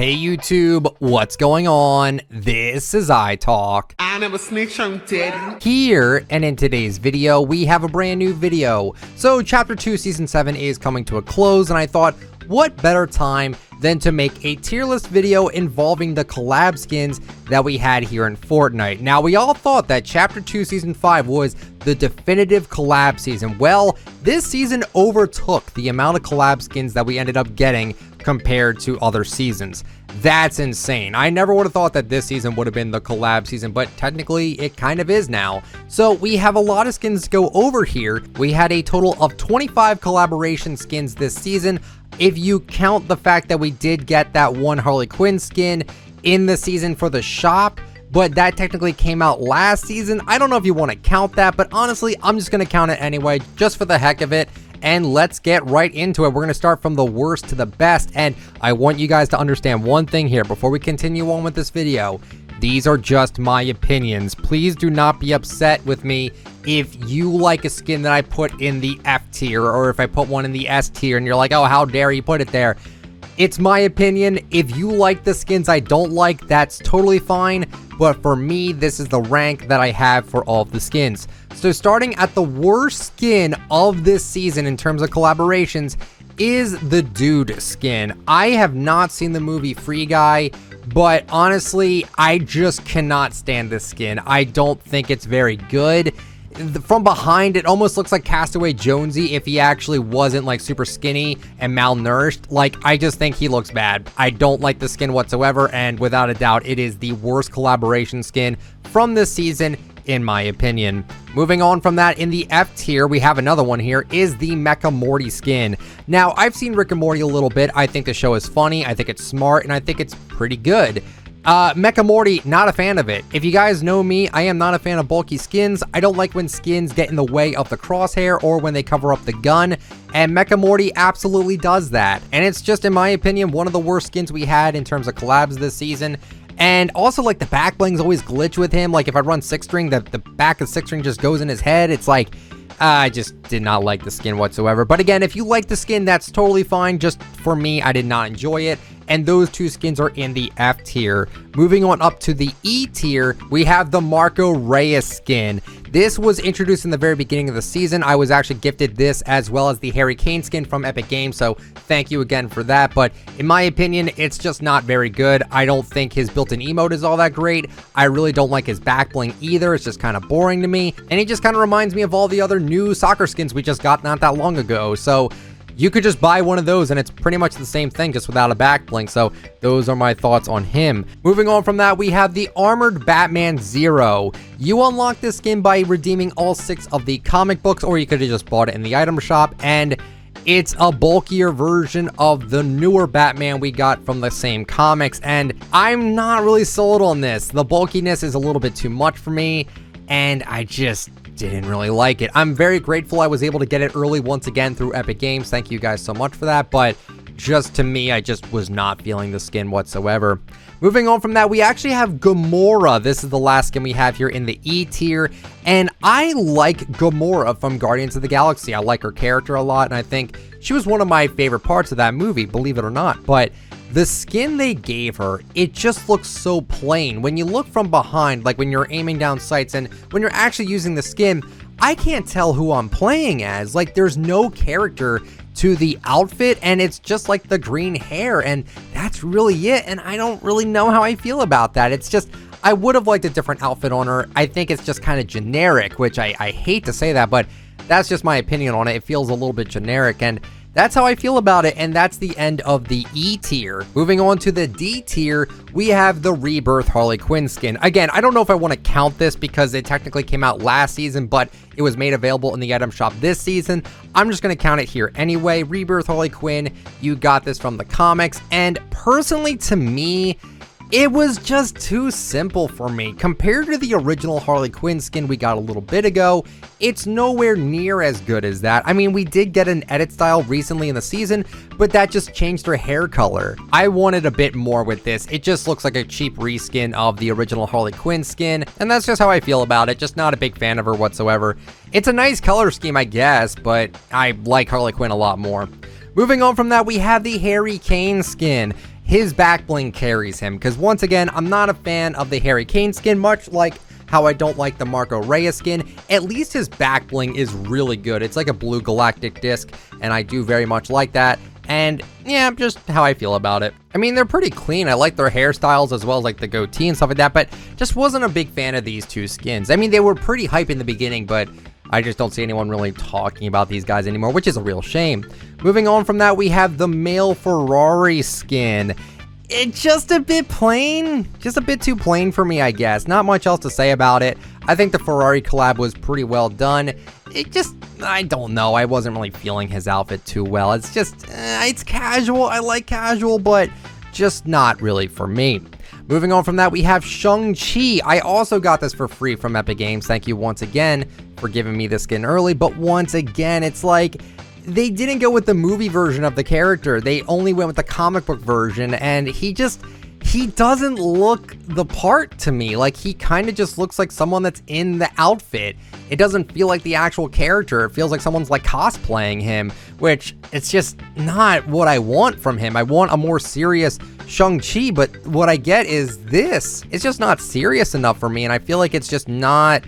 Hey YouTube, what's going on? This is iTalk. I never snitch on Teddy. Here, and in today's video, we have a brand new video. So Chapter 2 Season 7 is coming to a close, and I thought, what better time than to make a tier list video involving the collab skins that we had here in Fortnite. Now, we all thought that Chapter 2 Season 5 was the definitive collab season. Well, this season overtook the amount of collab skins that we ended up getting compared to other seasons. That's insane. I never would have thought that this season would have been the collab season, but technically it kind of is now. So we have a lot of skins to go over here. We had a total of 25 collaboration skins this season. If you count the fact that we did get that one Harley Quinn skin in the season for the shop, but that technically came out last season. I don't know if you want to count that, but honestly, I'm just going to count it anyway, just for the heck of it. And let's get right into it. We're going to start from the worst to the best. And I want you guys to understand one thing here before we continue on with this video. These are just my opinions. Please do not be upset with me if you like a skin that I put in the F tier, or if I put one in the S tier and you're like, oh, how dare you put it there. It's my opinion. If you like the skins I don't like, that's totally fine. But for me, this is the rank that I have for all of the skins. So starting at the worst skin of this season in terms of collaborations is the Dude skin. I have not seen the movie Free Guy, but honestly, I just cannot stand this skin. I don't think it's very good. From behind, it almost looks like Castaway Jonesy if he actually wasn't like super skinny and malnourished. Like, I just think he looks bad. I don't like the skin whatsoever, and without a doubt, it is the worst collaboration skin from this season, in my opinion. Moving on from that, in the F tier, we have another one here, is the Mecca Morty skin. Now, I've seen Rick and Morty a little bit. I think the show is funny, I think it's smart, and I think it's pretty good. Mecca Morty, not a fan of it. If you guys know me, I am not a fan of bulky skins. I don't like when skins get in the way of the crosshair or when they cover up the gun, and Mecca Morty absolutely does that. And it's just, in my opinion, one of the worst skins we had in terms of collabs this season. And also, like, the back blings always glitch with him. Like, if I run 6-string, the back of 6-string just goes in his head. It's like, I just did not like the skin whatsoever. But again, if you like the skin, that's totally fine. Just for me, I did not enjoy it. And those two skins are in the F tier. Moving on up to the E tier, we have the Marco Reyes skin. This was introduced in the very beginning of the season. I was actually gifted this as well as the Harry Kane skin from Epic Games, so thank you again for that. But in my opinion, it's just not very good. I don't think his built-in emote is all that great. I really don't like his back bling either. It's just kind of boring to me. And he just kind of reminds me of all the other new soccer skins we just got not that long ago. So you could just buy one of those and it's pretty much the same thing, just without a back bling. So those are my thoughts on him. Moving on from that, we have the Armored Batman Zero. You unlock this skin by redeeming all 6 of the comic books, or you could have just bought it in the item shop, and it's a bulkier version of the newer Batman we got from the same comics, and I'm not really sold on this. The bulkiness is a little bit too much for me, and I just didn't really like it. I'm very grateful I was able to get it early once again through Epic Games. Thank you guys so much for that, but just to me, I just was not feeling the skin whatsoever. Moving on from that, we actually have Gamora. This is the last skin we have here in the E tier, and I like Gamora from Guardians of the Galaxy. I like her character a lot, and I think she was one of my favorite parts of that movie, believe it or not. But the skin they gave her, it just looks so plain. When you look from behind, like when you're aiming down sights and when you're actually using the skin, I can't tell who I'm playing as. Like, there's no character to the outfit, and it's just like the green hair, and that's really it. And I don't really know how I feel about that. It's just, I would have liked a different outfit on her. I think it's just kind of generic, which I hate to say that, but that's just my opinion on it. It feels a little bit generic, and that's how I feel about it, and that's the end of the E tier. Moving on to the D tier, we have the Rebirth Harley Quinn skin. Again, I don't know if I want to count this because it technically came out last season, but it was made available in the item shop this season. I'm just going to count it here anyway. Rebirth Harley Quinn, you got this from the comics, and personally to me, it was just too simple for me. Compared to the original Harley Quinn skin we got a little bit ago, it's nowhere near as good as that. I mean, we did get an edit style recently in the season, but that just changed her hair color. I wanted a bit more with this. It just looks like a cheap reskin of the original Harley Quinn skin, and that's just how I feel about it. Just not a big fan of her whatsoever. It's a nice color scheme, I guess, but I like Harley Quinn a lot more. Moving on from that, we have the Harry Kane skin. his back bling carries him, because once again, I'm not a fan of the Harry Kane skin, much like how I don't like the Marco Reyes skin. At least his back bling is really good. It's like a blue galactic disc, and I do very much like that. And yeah, just how I feel about it. I mean, they're pretty clean. I like their hairstyles as well as like the goatee and stuff like that, but just wasn't a big fan of these two skins. I mean, they were pretty hype in the beginning, but I just don't see anyone really talking about these guys anymore, which is a real shame. Moving on from that, we have the male Ferrari skin. It's just a bit plain, just a bit too plain for me, I guess. Not much else to say about it. I think the Ferrari collab was pretty well done. It just, I don't know, I wasn't really feeling his outfit too well. It's just, it's casual. I like casual, but just not really for me. Moving on from that, we have Shengchi. I also got this for free from Epic Games. Thank you once again for giving me this skin early, but once again, it's like, they didn't go with the movie version of the character. They only went with the comic book version, and he doesn't look the part to me. Like, he kind of just looks like someone that's in the outfit. It doesn't feel like the actual character. It feels like someone's like cosplaying him, which it's just not what I want from him. I want a more serious Shang-Chi, but what I get is this. It's just not serious enough for me, and I feel like it's just not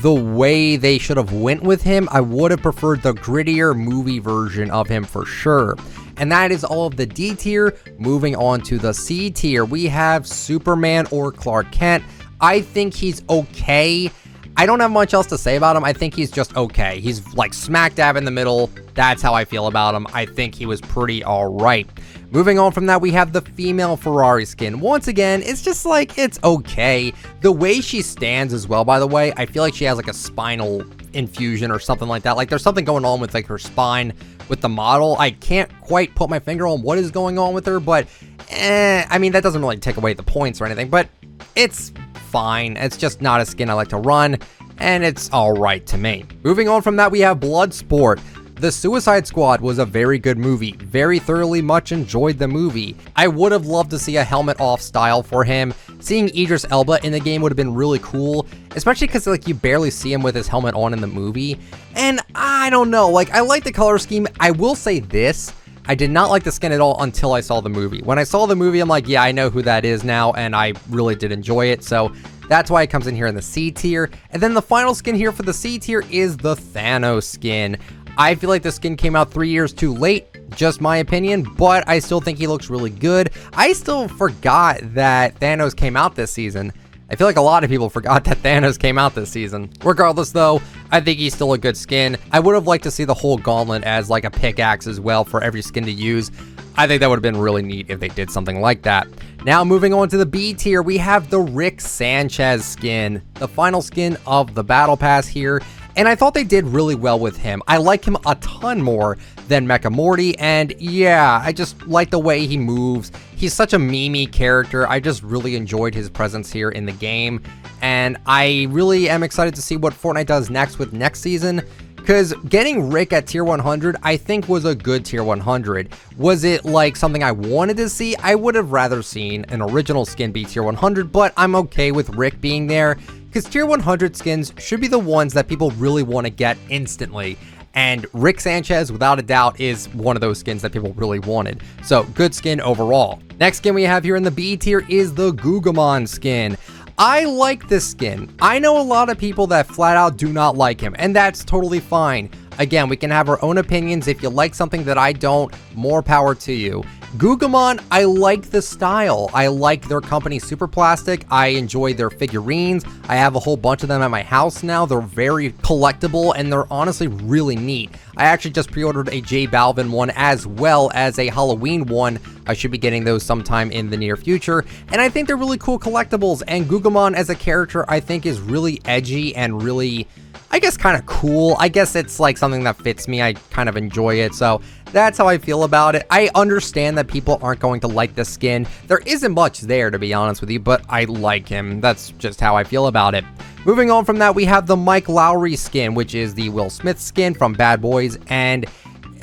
the way they should have went with him. I would have preferred the grittier movie version of him for sure. And that is all of the D tier. Moving on to the C tier, we have Superman or Clark Kent. I think he's okay. I don't have much else to say about him. I think he's just okay. He's like smack dab in the middle. That's how I feel about him. I think he was pretty all right. Moving on from that, we have the female Ferrari skin. Once again, it's just like, it's okay. The way she stands as well, by the way, I feel like she has like a spinal infusion or something like that. Like there's something going on with like her spine with the model. I can't quite put my finger on what is going on with her, but I mean, that doesn't really take away the points or anything, but it's fine. It's just not a skin I like to run, and it's all right to me. Moving on from that, we have Bloodsport. The Suicide Squad was a very good movie. Very thoroughly much enjoyed the movie. I would have loved to see a helmet off style for him. Seeing Idris Elba in the game would have been really cool, especially because like you barely see him with his helmet on in the movie. And I don't know, like I like the color scheme. I will say this, I did not like the skin at all until I saw the movie. When I saw the movie, I'm like, yeah, I know who that is now, and I really did enjoy it. So that's why it comes in here in the C tier. And then the final skin here for the C tier is the Thanos skin. I feel like the skin came out 3 years too late, just my opinion, but I still think he looks really good. I still forgot that Thanos came out this season. I feel like a lot of people forgot that Thanos came out this season. Regardless though, I think he's still a good skin. I would have liked to see the whole gauntlet as like a pickaxe as well for every skin to use. I think that would have been really neat if they did something like that. Now moving on to the B tier, we have the Rick Sanchez skin, the final skin of the Battle Pass here. And I thought they did really well with him. I like him a ton more than Mecca Morty, and yeah, I just like the way he moves. He's such a memey character. I just really enjoyed his presence here in the game, and I really am excited to see what Fortnite does next with next season, because getting Rick at tier 100, I think was a good tier 100. Was it like something I wanted to see? I would have rather seen an original skin be tier 100, but I'm okay with Rick being there, because tier 100 skins should be the ones that people really want to get instantly. And Rick Sanchez, without a doubt, is one of those skins that people really wanted. So, good skin overall. Next skin we have here in the B tier is the Gurgamon Skin. I like this skin. I know a lot of people that flat out do not like him, and that's totally fine. Again, we can have our own opinions. If you like something that I don't, more power to you. Gurgamon, I like the style. I like their company Super Plastic. I enjoy their figurines. I have a whole bunch of them at my house now. They're very collectible, and they're honestly really neat. I actually just pre-ordered a J Balvin one as well as a Halloween one. I should be getting those sometime in the near future, and I think they're really cool collectibles, and Gurgamon as a character I think is really edgy and really, I guess, kind of cool. I guess it's like something that fits me. I kind of enjoy it, so that's how I feel about it. I understand that people aren't going to like this skin. There isn't much there, to be honest with you, but I like him. That's just how I feel about it. Moving on from that, we have the Mike Lowrey skin, which is the Will Smith skin from Bad Boys, and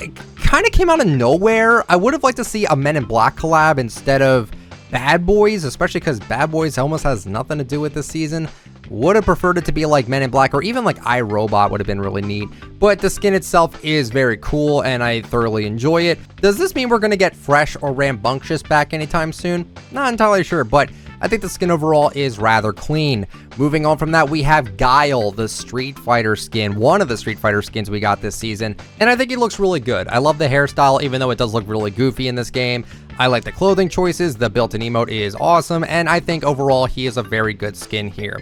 it kind of came out of nowhere. I would have liked to see a Men in Black collab instead of Bad Boys, especially because Bad Boys almost has nothing to do with this season. Would have preferred it to be like Men in Black, or even like iRobot would have been really neat. But the skin itself is very cool and I thoroughly enjoy it. Does this mean we're going to get Fresh or Rambunctious back anytime soon? Not entirely sure, but I think the skin overall is rather clean. Moving on from that, we have Guile, the Street Fighter skin, one of the Street Fighter skins we got this season, and I think he looks really good. I love the hairstyle, even though it does look really goofy in this game. I like the clothing choices, the built-in emote is awesome, and I think overall he is a very good skin here.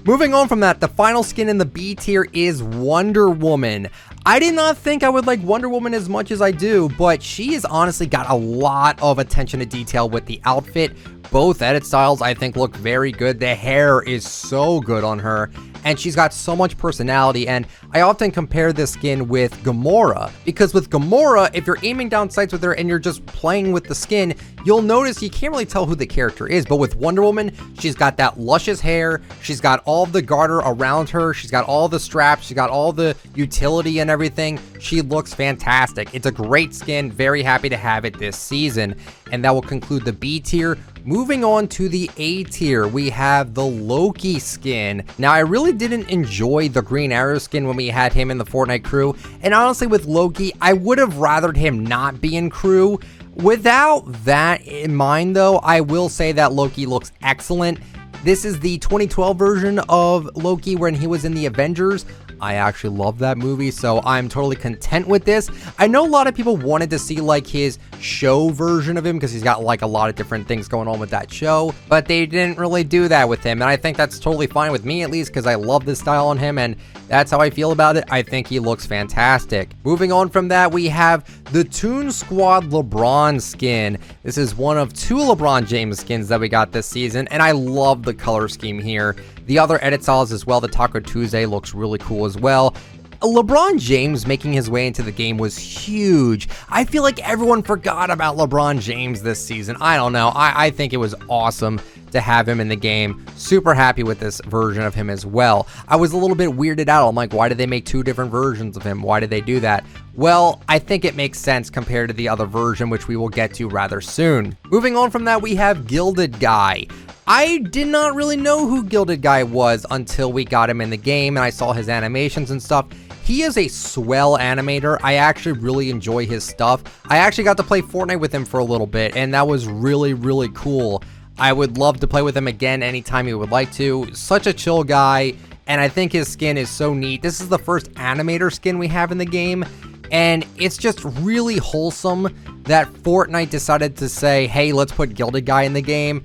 Moving on from that, the final skin in the B tier is Wonder Woman. I did not think I would like Wonder Woman as much as I do, but she has honestly got a lot of attention to detail with the outfit. Both edit styles I think look very good. The hair is so good on her, and she's got so much personality. And I often compare this skin with Gamora, because with Gamora, if you're aiming down sights with her and you're just playing with the skin, you'll notice you can't really tell who the character is. But with Wonder Woman, she's got that luscious hair, she's got all the garter around her, she's got all the straps, she's got all the utility and everything. She looks fantastic. It's a great skin, very happy to have it this season. And that will conclude the B tier. Moving on to the A tier, we have the Loki skin. Now, I really didn't enjoy the Green Arrow skin when we had him in the Fortnite crew, and honestly with Loki, I would have rathered him not be in crew. Without that in mind though, I will say that Loki looks excellent. This is the 2012 version of Loki when he was in the Avengers. I actually love that movie, so I'm totally content with this. I know a lot of people wanted to see like his show version of him because he's got like a lot of different things going on with that show, but they didn't really do that with him, and I think that's totally fine with me at least because I love this style on him and that's how I feel about it. I think he looks fantastic. Moving on from that, we have the Toon Squad Lebron skin. This is one of 2 LeBron James skins that we got this season, and I love the color scheme here. The other edit styles as well, the Taco Tuesday looks really cool as well. LeBron James making his way into the game was huge. I feel like everyone forgot about LeBron James this season. I don't know. I think it was awesome to have him in the game. Super happy with this version of him as well. I was a little bit weirded out. I'm like, why did they make 2 different versions of him? Why did they do that? Well, I think it makes sense compared to the other version, which we will get to rather soon. Moving on from that, we have Gildedguy. I did not really know who Gildedguy was until we got him in the game and I saw his animations and stuff. He is a swell animator. I actually really enjoy his stuff. I actually got to play Fortnite with him for a little bit, and that was really, really cool. I would love to play with him again anytime he would like to. Such a chill guy, and I think his skin is so neat. This is the first animator skin we have in the game, and it's just really wholesome that Fortnite decided to say, hey, let's put Gildedguy in the game.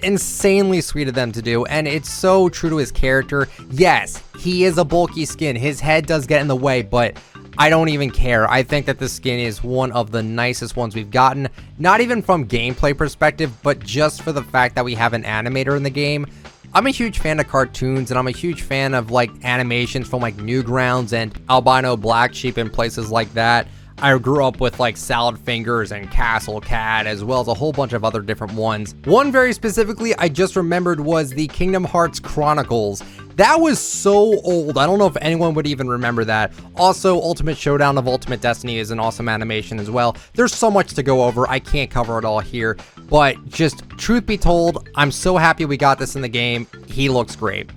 Insanely sweet of them to do, and it's so true to his character. Yes, he is a bulky skin. His head does get in the way, but I don't even care. I think that this skin is one of the nicest ones we've gotten, not even from gameplay perspective, but just for the fact that we have an animator in the game. I'm a huge fan of cartoons, and I'm a huge fan of like animations from like Newgrounds and Albino Black Sheep and places like that. I grew up with like Salad Fingers and Castle Cat, as well as a whole bunch of other different ones. One very specifically I just remembered was the Kingdom Hearts Chronicles. That was so old. I don't know if anyone would even remember that. Also, Ultimate Showdown of Ultimate Destiny is an awesome animation as well. There's so much to go over. I can't cover it all here, but just truth be told, I'm so happy we got this in the game. He looks great.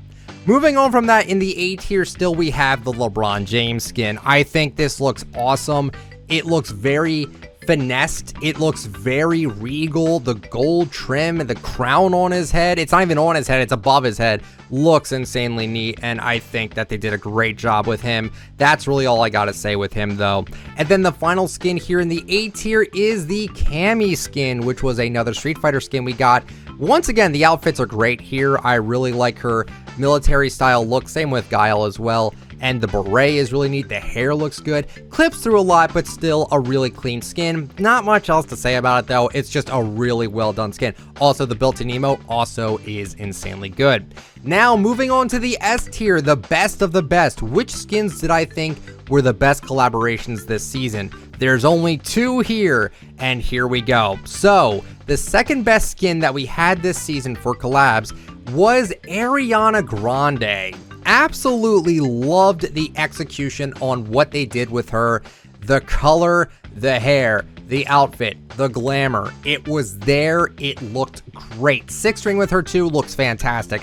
Moving on from that, in the A tier still we have the LeBron James skin. I think this looks awesome. It looks very finessed. It looks very regal. The gold trim and the crown on his head, it's not even on his head, it's above his head, looks insanely neat, and I think that they did a great job with him. That's really all I gotta say with him though. And then the final skin here in the A tier is the Cami Skin, which was another Street Fighter skin we got. Once again, the outfits are great here. I really like her military style look, same with Guile as well. And the beret is really neat. The hair looks good. Clips through a lot, but still a really clean skin. Not much else to say about it though. It's just a really well done skin. Also, the built-in emote also is insanely good. Now, moving on to the S tier, the best of the best. Which skins did I think were the best collaborations this season? There's only 2 here, and here we go. So, the second best skin that we had this season for collabs was Ariana Grande. Absolutely loved the execution on what they did with her. The color, the hair, the outfit, the glamour. It was there. It looked great. 6-string with her too looks fantastic.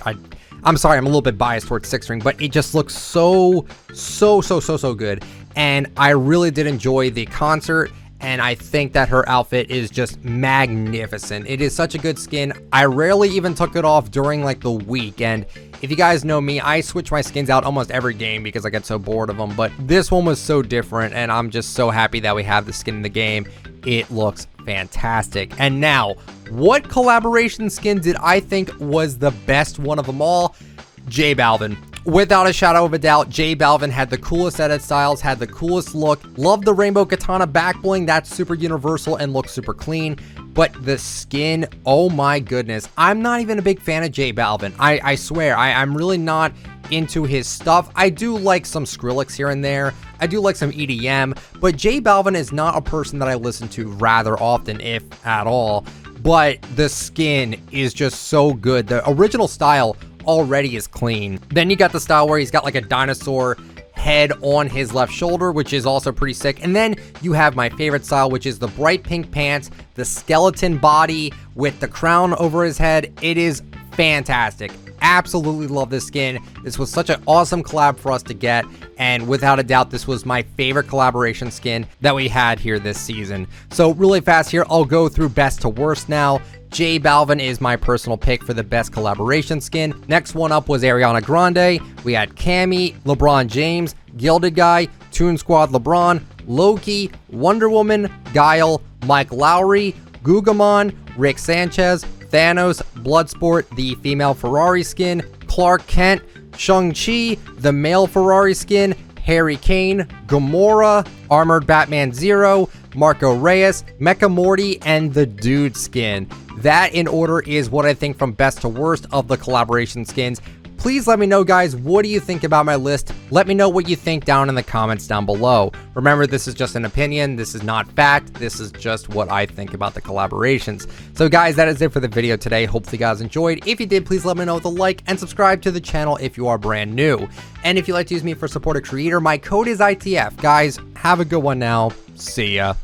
I'm sorry, I'm a little bit biased towards Six Ring, but it just looks so good. And I really did enjoy the concert, and I think that her outfit is just magnificent. It is such a good skin. I rarely even took it off during like the week, and if you guys know me, I switch my skins out almost every game because I get so bored of them, but this one was so different, and I'm just so happy that we have the skin in the game. It looks fantastic. And now, what collaboration skin did I think was the best one of them all? J Balvin. Without a shadow of a doubt, J Balvin had the coolest edit styles, had the coolest look. Love the rainbow katana back bling. That's super universal and looks super clean. But the skin, oh my goodness. I'm not even a big fan of J Balvin. I swear, I'm really not into his stuff. I do like some Skrillex here and there. I do like some EDM, but J Balvin is not a person that I listen to rather often, if at all. But the skin is just so good. The original style already is clean. Then you got the style where he's got like a dinosaur head on his left shoulder, which is also pretty sick. And then you have my favorite style, which is the bright pink pants, the skeleton body with the crown over his head. It is fantastic. Absolutely love this skin. This was such an awesome collab for us to get, and without a doubt, this was my favorite collaboration skin that we had here this season. So really fast here, I'll go through best to worst now. J Balvin is my personal pick for the best collaboration skin. Next one up was Ariana Grande. We had Cami, LeBron James, Gildedguy, Toon Squad LeBron, Loki, Wonder Woman, Guile, Mike Lowry, Gurgamon, Rick Sanchez, Thanos, Bloodsport, the female Ferrari skin, Clark Kent, Shengchi, the male Ferrari skin, Harry Kane, Gamora, Armored Batman Zero, Marco Reyes, Mecca Morty, and the Dude skin. That in order is what I think from best to worst of the collaboration skins. Please let me know, guys, what do you think about my list? Let me know what you think down in the comments down below. Remember, this is just an opinion. This is not fact. This is just what I think about the collaborations. So guys, that is it for the video today. Hopefully you guys enjoyed. If you did, please let me know with a like and subscribe to the channel if you are brand new. And if you'd like to use me for support a creator, my code is ITF. Guys, have a good one now. See ya.